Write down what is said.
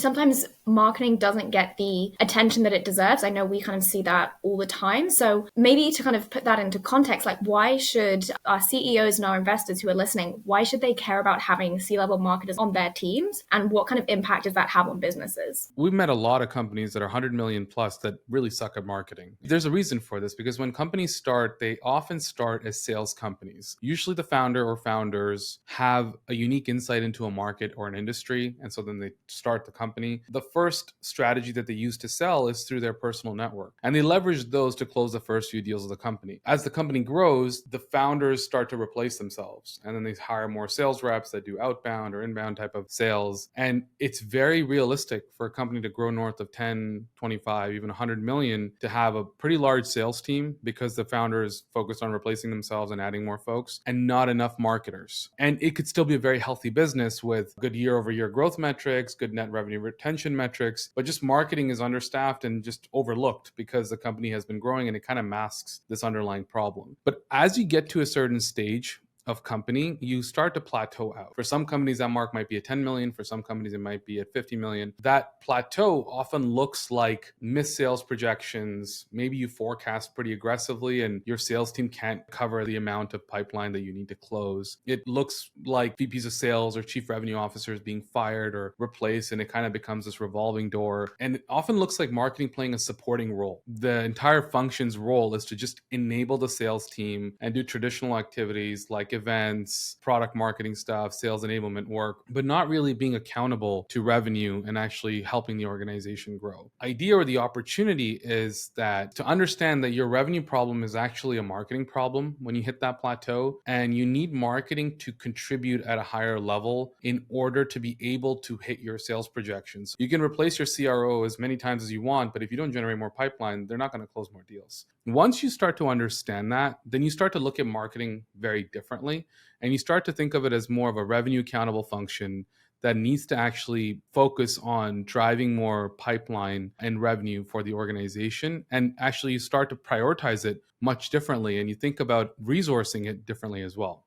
sometimes marketing doesn't get the attention that it deserves. I know we kind of see that all the time. So maybe to kind of put that into context, like why should our CEOs and our investors who are listening, why should they care about having C-level marketers on their teams? And what kind of impact does that have on businesses? We've met a lot of companies that are 100 million plus that really suck at marketing. There's a reason for this because when companies start, they often start as sales companies. Usually the founder or founders have a unique insight into a market or an industry. And so then they start the company. The first strategy that they use to sell is through their personal network. And they leverage those to close the first few deals of the company. As the company grows, the founders start to replace themselves. And then they hire more sales reps that do outbound or inbound type of sales. And it's very realistic for a company to grow north of 10, 25, even 100 million to have a pretty large sales team because the founders focused on replacing themselves and adding more folks and not enough marketers. And it could still be a very healthy business with good year over year growth metrics, good net revenue retention metrics, but just marketing is understaffed and just overlooked because the company has been growing and it kind of masks this underlying problem. But as you get to a certain stage of company, you start to plateau out. For some companies, that mark might be at 10 million. For some companies, it might be at 50 million. That plateau often looks like missed sales projections. Maybe you forecast pretty aggressively and your sales team can't cover the amount of pipeline that you need to close. It looks like VPs of sales or chief revenue officers being fired or replaced, and it kind of becomes this revolving door. And it often looks like marketing playing a supporting role. The entire function's role is to just enable the sales team and do traditional activities like events, product marketing stuff, sales enablement work, but not really being accountable to revenue and actually helping the organization grow. Idea or the opportunity is that to understand that your revenue problem is actually a marketing problem when you hit that plateau, and you need marketing to contribute at a higher level in order to be able to hit your sales projections. You can replace your CRO as many times as you want, but if you don't generate more pipeline, they're not going to close more deals. Once you start to understand that, then you start to look at marketing very differently, and you start to think of it as more of a revenue accountable function that needs to actually focus on driving more pipeline and revenue for the organization. And actually you start to prioritize it much differently, and you think about resourcing it differently as well.